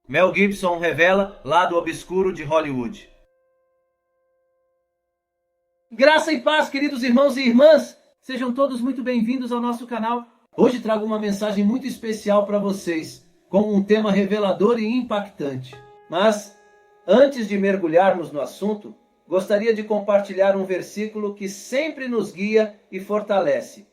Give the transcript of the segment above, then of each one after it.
Mel Gibson revela lado obscuro de Hollywood. Graça e paz, queridos irmãos e irmãs! Sejam todos muito bem-vindos ao nosso canal. Hoje trago uma mensagem muito especial para vocês, com um tema revelador e impactante. Mas, antes de mergulharmos no assunto, gostaria de compartilhar um versículo que sempre nos guia e fortalece.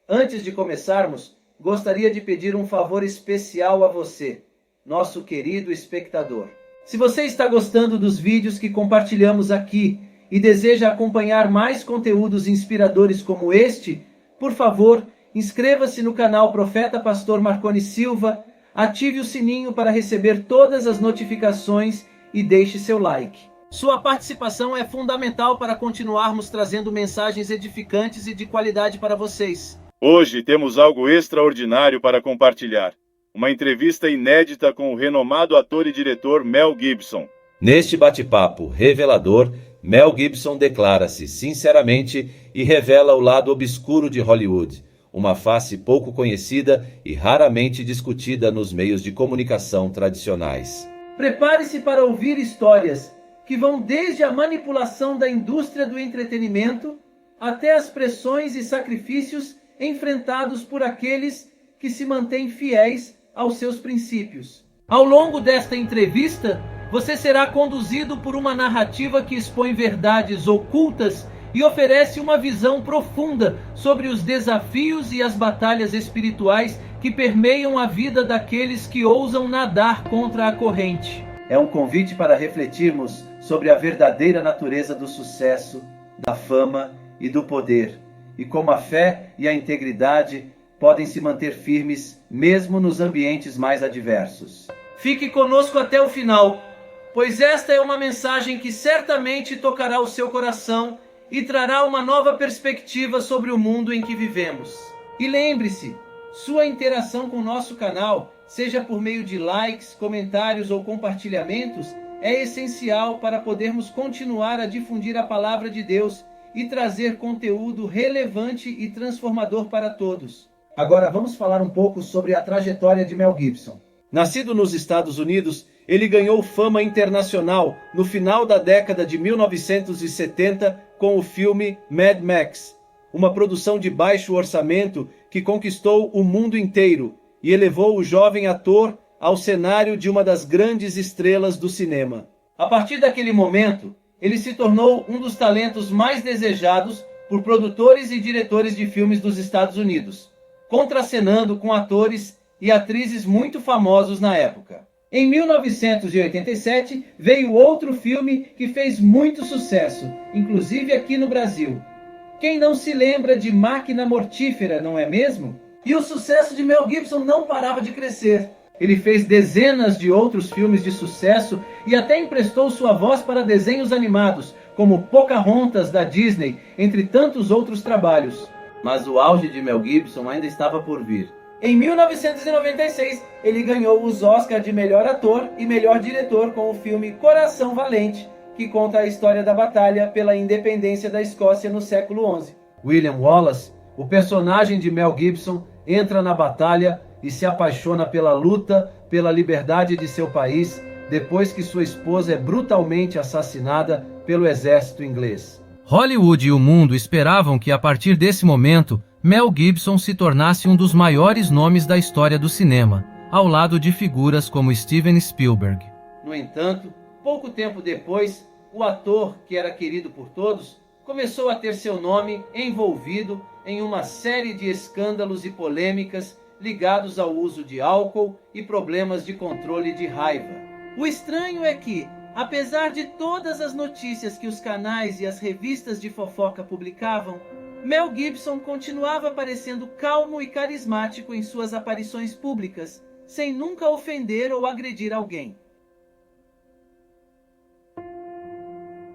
Antes de começarmos, gostaria de pedir um favor especial a você, nosso querido espectador. Se você está gostando dos vídeos que compartilhamos aqui e deseja acompanhar mais conteúdos inspiradores como este, por favor, inscreva-se no canal Profeta Pastor Marconi Silva, ative o sininho para receber todas as notificações e deixe seu like. Sua participação é fundamental para continuarmos trazendo mensagens edificantes e de qualidade para vocês. Hoje temos algo extraordinário para compartilhar. Uma entrevista inédita com o renomado ator e diretor Mel Gibson. Neste bate-papo revelador, Mel Gibson declara-se sinceramente e revela o lado obscuro de Hollywood, uma face pouco conhecida e raramente discutida nos meios de comunicação tradicionais. Prepare-se para ouvir histórias que vão desde a manipulação da indústria do entretenimento até as pressões e sacrifícios enfrentados por aqueles que se mantêm fiéis aos seus princípios. Ao longo desta entrevista, você será conduzido por uma narrativa que expõe verdades ocultas e oferece uma visão profunda sobre os desafios e as batalhas espirituais que permeiam a vida daqueles que ousam nadar contra a corrente. É um convite para refletirmos sobre a verdadeira natureza do sucesso, da fama e do poder, e como a fé e a integridade podem se manter firmes mesmo nos ambientes mais adversos. Fique conosco até o final, pois esta é uma mensagem que certamente tocará o seu coração e trará uma nova perspectiva sobre o mundo em que vivemos. E lembre-se, sua interação com o nosso canal, seja por meio de likes, comentários ou compartilhamentos, é essencial para podermos continuar a difundir a palavra de Deus e trazer conteúdo relevante e transformador para todos. Agora vamos falar um pouco sobre a trajetória de Mel Gibson. Nascido nos Estados Unidos, ele ganhou fama internacional no final da década de 1970 com o filme Mad Max, uma produção de baixo orçamento que conquistou o mundo inteiro e elevou o jovem ator ao cenário de uma das grandes estrelas do cinema. A partir daquele momento, ele se tornou um dos talentos mais desejados por produtores e diretores de filmes dos Estados Unidos, contracenando com atores e atrizes muito famosos na época. Em 1987, veio outro filme que fez muito sucesso, inclusive aqui no Brasil. Quem não se lembra de Máquina Mortífera, não é mesmo? E o sucesso de Mel Gibson não parava de crescer. Ele fez dezenas de outros filmes de sucesso e até emprestou sua voz para desenhos animados, como Pocahontas da Disney, entre tantos outros trabalhos. Mas o auge de Mel Gibson ainda estava por vir. Em 1996, ele ganhou os Oscars de melhor ator e melhor diretor com o filme Coração Valente, que conta a história da batalha pela independência da Escócia no século XI. William Wallace, o personagem de Mel Gibson, entra na batalha e se apaixona pela luta pela liberdade de seu país depois que sua esposa é brutalmente assassinada pelo exército inglês. Hollywood e o mundo esperavam que, a partir desse momento, Mel Gibson se tornasse um dos maiores nomes da história do cinema, ao lado de figuras como Steven Spielberg. No entanto, pouco tempo depois, o ator, que era querido por todos, começou a ter seu nome envolvido em uma série de escândalos e polêmicas ligados ao uso de álcool e problemas de controle de raiva. O estranho é que, apesar de todas as notícias que os canais e as revistas de fofoca publicavam, Mel Gibson continuava parecendo calmo e carismático em suas aparições públicas, sem nunca ofender ou agredir alguém.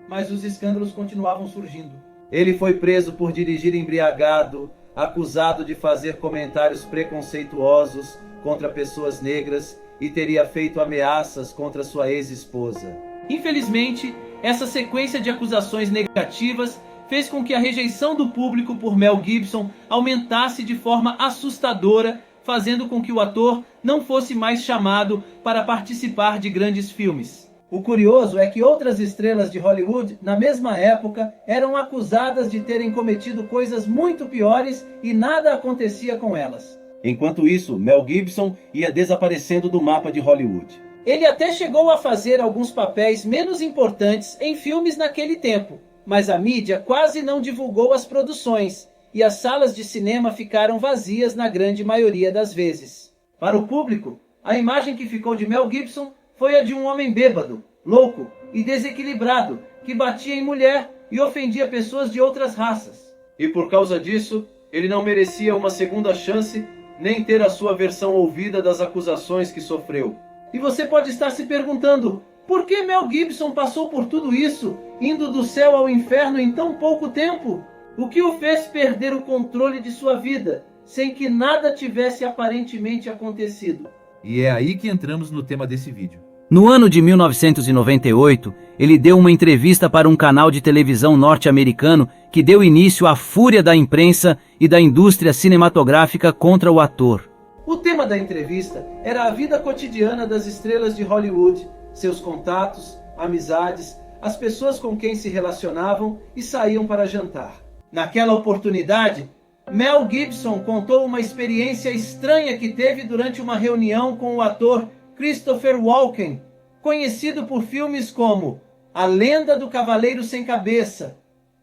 Mas os escândalos continuavam surgindo. Ele foi preso por dirigir embriagado, acusado de fazer comentários preconceituosos contra pessoas negras e teria feito ameaças contra sua ex-esposa. Infelizmente, essa sequência de acusações negativas fez com que a rejeição do público por Mel Gibson aumentasse de forma assustadora, fazendo com que o ator não fosse mais chamado para participar de grandes filmes. O curioso é que outras estrelas de Hollywood, na mesma época, eram acusadas de terem cometido coisas muito piores e nada acontecia com elas. Enquanto isso, Mel Gibson ia desaparecendo do mapa de Hollywood. Ele até chegou a fazer alguns papéis menos importantes em filmes naquele tempo, mas a mídia quase não divulgou as produções, e as salas de cinema ficaram vazias na grande maioria das vezes. Para o público, a imagem que ficou de Mel Gibson foi a de um homem bêbado, louco e desequilibrado, que batia em mulher e ofendia pessoas de outras raças. E por causa disso, ele não merecia uma segunda chance, nem ter a sua versão ouvida das acusações que sofreu. E você pode estar se perguntando, por que Mel Gibson passou por tudo isso, indo do céu ao inferno em tão pouco tempo? O que o fez perder o controle de sua vida, sem que nada tivesse aparentemente acontecido? E é aí que entramos no tema desse vídeo. No ano de 1998, ele deu uma entrevista para um canal de televisão norte-americano que deu início à fúria da imprensa e da indústria cinematográfica contra o ator. O tema da entrevista era a vida cotidiana das estrelas de Hollywood, seus contatos, amizades, as pessoas com quem se relacionavam e saíam para jantar. Naquela oportunidade, Mel Gibson contou uma experiência estranha que teve durante uma reunião com o ator Christopher Walken, conhecido por filmes como A Lenda do Cavaleiro Sem Cabeça,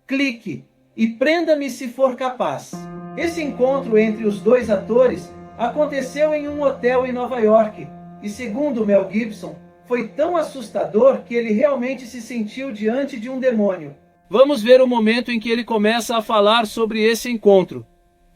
Clique e Prenda-me se For Capaz. Esse encontro entre os dois atores aconteceu em um hotel em Nova York e, segundo Mel Gibson, foi tão assustador que ele realmente se sentiu diante de um demônio. Vamos ver o momento em que ele começa a falar sobre esse encontro.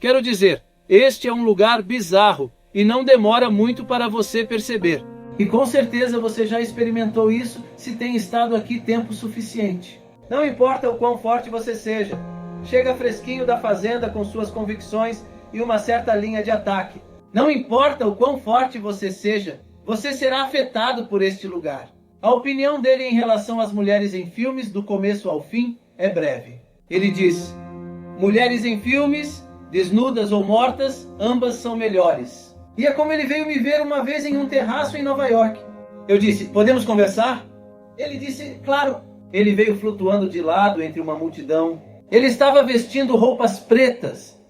Quero dizer, este é um lugar bizarro e não demora muito para você perceber. E com certeza você já experimentou isso se tem estado aqui tempo suficiente. Não importa o quão forte você seja, chega fresquinho da fazenda com suas convicções e uma certa linha de ataque. Não importa o quão forte você seja, você será afetado por este lugar. A opinião dele em relação às mulheres em filmes, do começo ao fim, é breve. Ele diz: mulheres em filmes, desnudas ou mortas, ambas são melhores. E é como ele veio me ver uma vez em um terraço em Nova York. Eu disse: podemos conversar? Ele disse: claro. Ele veio flutuando de lado entre uma multidão. Ele estava vestindo roupas pretas.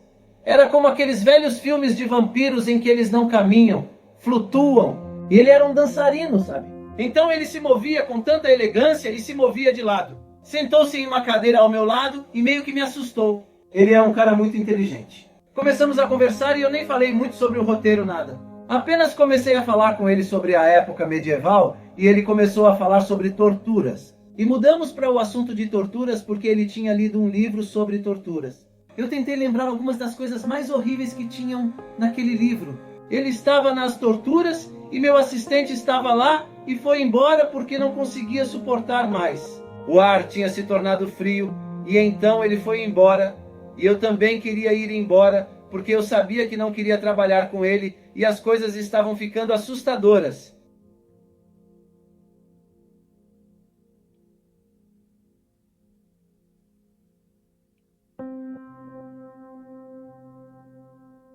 Era como aqueles velhos filmes de vampiros em que eles não caminham, flutuam. E ele era um dançarino, sabe? Então ele se movia com tanta elegância e se movia de lado. Sentou-se em uma cadeira ao meu lado e meio que me assustou. Ele é um cara muito inteligente. Começamos a conversar e eu nem falei muito sobre o roteiro, nada. Apenas comecei a falar com ele sobre a época medieval e ele começou a falar sobre torturas. E mudamos para o assunto de torturas porque ele tinha lido um livro sobre torturas. Eu tentei lembrar algumas das coisas mais horríveis que tinham naquele livro. Ele estava nas torturas e meu assistente estava lá e foi embora porque não conseguia suportar mais. O ar tinha se tornado frio e então ele foi embora. E eu também queria ir embora, porque eu sabia que não queria trabalhar com ele e as coisas estavam ficando assustadoras.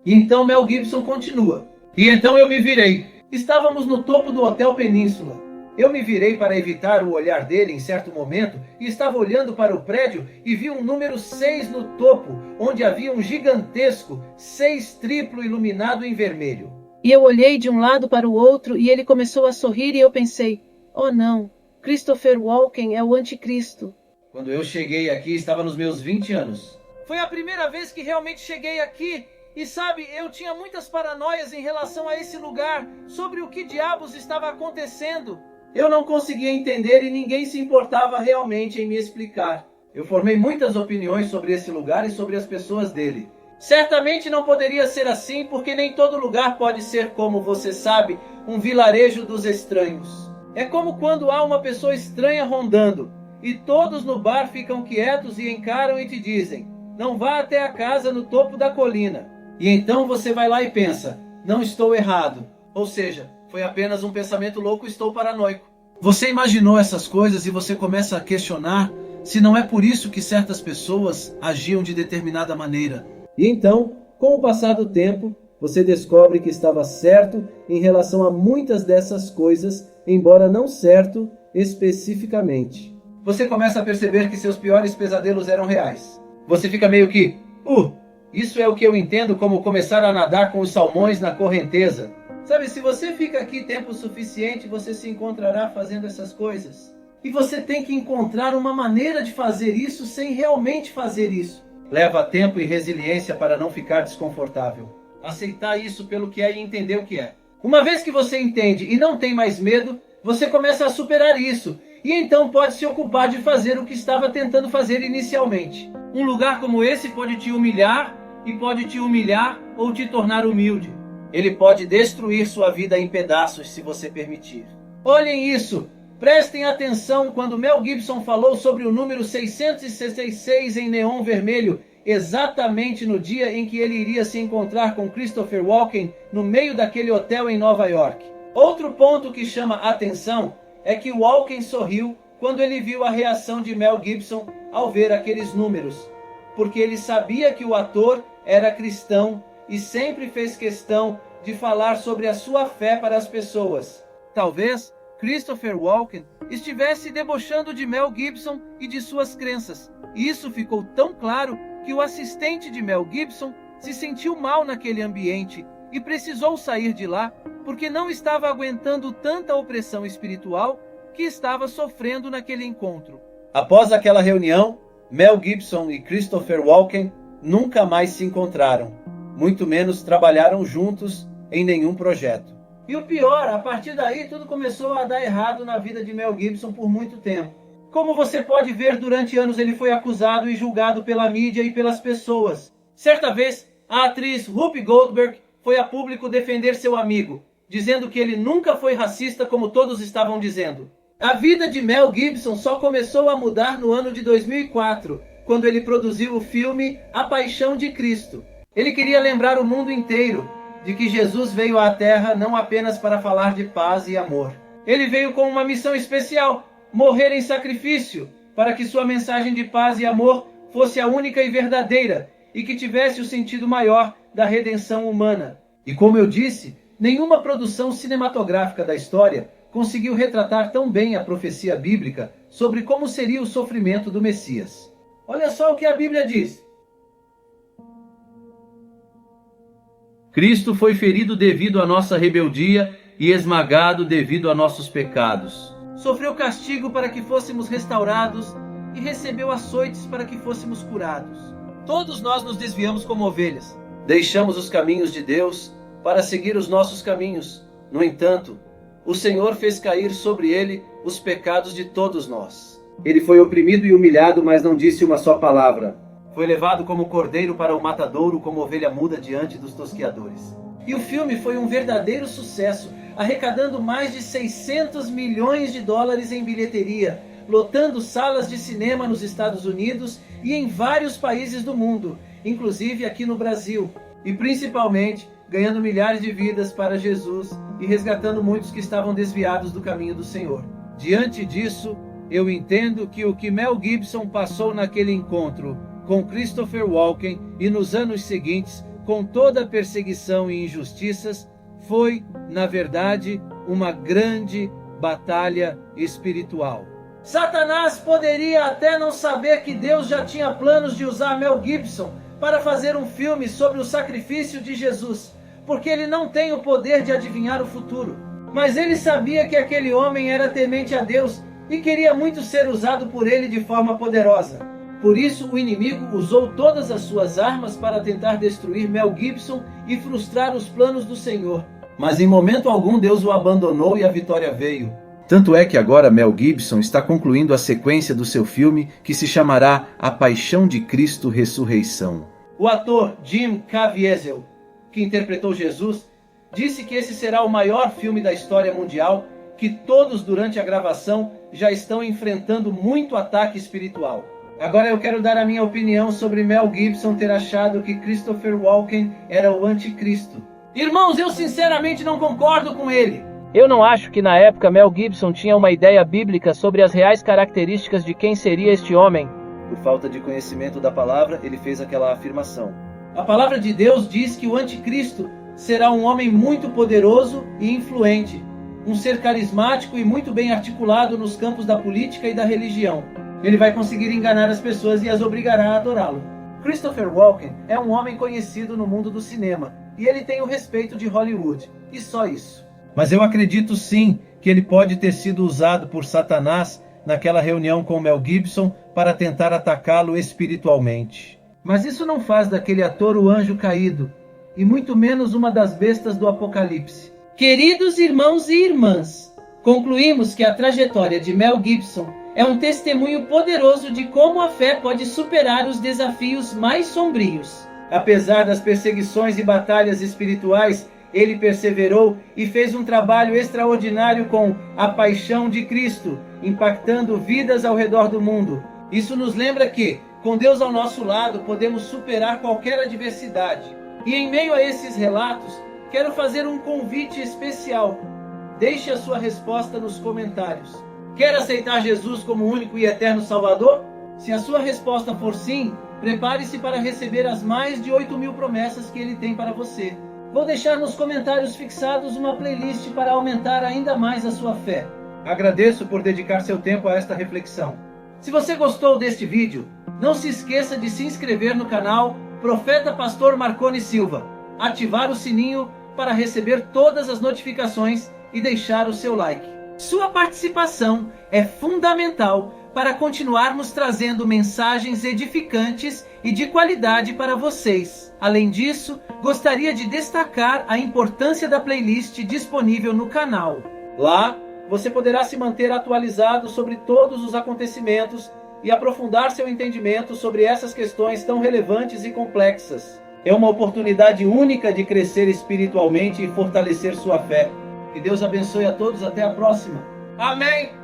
E então Mel Gibson continua. E então eu me virei. Estávamos no topo do Hotel Península. Eu me virei para evitar o olhar dele em certo momento e estava olhando para o prédio e vi um número 6 no topo, onde havia um gigantesco 6 triplo iluminado em vermelho. E eu olhei de um lado para o outro e ele começou a sorrir e eu pensei: oh não, Christopher Walken é o anticristo. Quando eu cheguei aqui estava nos meus 20 anos. Foi a primeira vez que realmente cheguei aqui. E sabe, eu tinha muitas paranoias em relação a esse lugar, sobre o que diabos estava acontecendo. Eu não conseguia entender e ninguém se importava realmente em me explicar. Eu formei muitas opiniões sobre esse lugar e sobre as pessoas dele. Certamente não poderia ser assim, porque nem todo lugar pode ser, como você sabe, um vilarejo dos estranhos. É como quando há uma pessoa estranha rondando, e todos no bar ficam quietos e encaram e te dizem: não vá até a casa no topo da colina. E então você vai lá e pensa: não estou errado. Ou seja, foi apenas um pensamento louco, estou paranoico. Você imaginou essas coisas e você começa a questionar se não é por isso que certas pessoas agiam de determinada maneira. E então, com o passar do tempo, você descobre que estava certo em relação a muitas dessas coisas, embora não certo especificamente. Você começa a perceber que seus piores pesadelos eram reais. Você fica meio que, isso é o que eu entendo como começar a nadar com os salmões na correnteza. Sabe, se você fica aqui tempo suficiente, você se encontrará fazendo essas coisas. E você tem que encontrar uma maneira de fazer isso sem realmente fazer isso. Leva tempo e resiliência para não ficar desconfortável. Aceitar isso pelo que é e entender o que é. Uma vez que você entende e não tem mais medo, você começa a superar isso. E então pode se ocupar de fazer o que estava tentando fazer inicialmente. Um lugar como esse pode te humilhar ou te tornar humilde. Ele pode destruir sua vida em pedaços se você permitir. Olhem isso! Prestem atenção quando Mel Gibson falou sobre o número 666 em neon vermelho, exatamente no dia em que ele iria se encontrar com Christopher Walken no meio daquele hotel em Nova York. Outro ponto que chama atenção é que Walken sorriu quando ele viu a reação de Mel Gibson ao ver aqueles números, porque ele sabia que o ator era cristão e sempre fez questão de falar sobre a sua fé para as pessoas. Talvez Christopher Walken estivesse debochando de Mel Gibson e de suas crenças. E isso ficou tão claro que o assistente de Mel Gibson se sentiu mal naquele ambiente e precisou sair de lá porque não estava aguentando tanta opressão espiritual que estava sofrendo naquele encontro. Após aquela reunião, Mel Gibson e Christopher Walken nunca mais se encontraram, muito menos trabalharam juntos em nenhum projeto. E o pior, a partir daí tudo começou a dar errado na vida de Mel Gibson por muito tempo. Como você pode ver, durante anos ele foi acusado e julgado pela mídia e pelas pessoas. Certa vez, a atriz Whoopi Goldberg foi a público defender seu amigo, dizendo que ele nunca foi racista como todos estavam dizendo. A vida de Mel Gibson só começou a mudar no ano de 2004, quando ele produziu o filme A Paixão de Cristo. Ele queria lembrar o mundo inteiro de que Jesus veio à Terra não apenas para falar de paz e amor. Ele veio com uma missão especial, morrer em sacrifício, para que sua mensagem de paz e amor fosse a única e verdadeira, e que tivesse o sentido maior da redenção humana. E como eu disse, nenhuma produção cinematográfica da história conseguiu retratar tão bem a profecia bíblica sobre como seria o sofrimento do Messias. Olha só o que a Bíblia diz. Cristo foi ferido devido à nossa rebeldia e esmagado devido a nossos pecados. Sofreu castigo para que fôssemos restaurados e recebeu açoites para que fôssemos curados. Todos nós nos desviamos como ovelhas. Deixamos os caminhos de Deus para seguir os nossos caminhos. No entanto, o Senhor fez cair sobre ele os pecados de todos nós. Ele foi oprimido e humilhado, mas não disse uma só palavra. Foi levado como cordeiro para o matadouro, como ovelha muda diante dos tosqueadores. E o filme foi um verdadeiro sucesso, arrecadando mais de 600 milhões de dólares em bilheteria, lotando salas de cinema nos Estados Unidos e em vários países do mundo, inclusive aqui no Brasil, e principalmente ganhando milhares de vidas para Jesus e resgatando muitos que estavam desviados do caminho do Senhor. Diante disso, eu entendo que o que Mel Gibson passou naquele encontro com Christopher Walken e nos anos seguintes, com toda a perseguição e injustiças, foi, na verdade, uma grande batalha espiritual. Satanás poderia até não saber que Deus já tinha planos de usar Mel Gibson para fazer um filme sobre o sacrifício de Jesus, porque ele não tem o poder de adivinhar o futuro. Mas ele sabia que aquele homem era temente a Deus e queria muito ser usado por ele de forma poderosa. Por isso, o inimigo usou todas as suas armas para tentar destruir Mel Gibson e frustrar os planos do Senhor. Mas em momento algum Deus o abandonou e a vitória veio. Tanto é que agora Mel Gibson está concluindo a sequência do seu filme, que se chamará A Paixão de Cristo Ressurreição. O ator Jim Caviezel, que interpretou Jesus, disse que esse será o maior filme da história mundial, que todos durante a gravação já estão enfrentando muito ataque espiritual. Agora eu quero dar a minha opinião sobre Mel Gibson ter achado que Christopher Walken era o anticristo. Irmãos, eu sinceramente não concordo com ele. Eu não acho que na época Mel Gibson tinha uma ideia bíblica sobre as reais características de quem seria este homem. Por falta de conhecimento da palavra, ele fez aquela afirmação. A palavra de Deus diz que o anticristo será um homem muito poderoso e influente, um ser carismático e muito bem articulado nos campos da política e da religião. Ele vai conseguir enganar as pessoas e as obrigará a adorá-lo. Christopher Walken é um homem conhecido no mundo do cinema e ele tem o respeito de Hollywood, e só isso. Mas eu acredito sim que ele pode ter sido usado por Satanás naquela reunião com Mel Gibson para tentar atacá-lo espiritualmente. Mas isso não faz daquele ator o anjo caído, e muito menos uma das bestas do Apocalipse. Queridos irmãos e irmãs, concluímos que a trajetória de Mel Gibson é um testemunho poderoso de como a fé pode superar os desafios mais sombrios. Apesar das perseguições e batalhas espirituais, ele perseverou e fez um trabalho extraordinário com A Paixão de Cristo, impactando vidas ao redor do mundo. Isso nos lembra que, com Deus ao nosso lado, podemos superar qualquer adversidade. E em meio a esses relatos, quero fazer um convite especial. Deixe a sua resposta nos comentários. Quer aceitar Jesus como único e eterno Salvador? Se a sua resposta for sim, prepare-se para receber as mais de 8.000 promessas que Ele tem para você. Vou deixar nos comentários fixados uma playlist para aumentar ainda mais a sua fé. Agradeço por dedicar seu tempo a esta reflexão. Se você gostou deste vídeo, não se esqueça de se inscrever no canal Profeta Pastor Marconi Silva, ativar o sininho para receber todas as notificações e deixar o seu like. Sua participação é fundamental para continuarmos trazendo mensagens edificantes e de qualidade para vocês. Além disso, gostaria de destacar a importância da playlist disponível no canal. Lá, você poderá se manter atualizado sobre todos os acontecimentos e aprofundar seu entendimento sobre essas questões tão relevantes e complexas. É uma oportunidade única de crescer espiritualmente e fortalecer sua fé. Que Deus abençoe a todos. Até a próxima. Amém!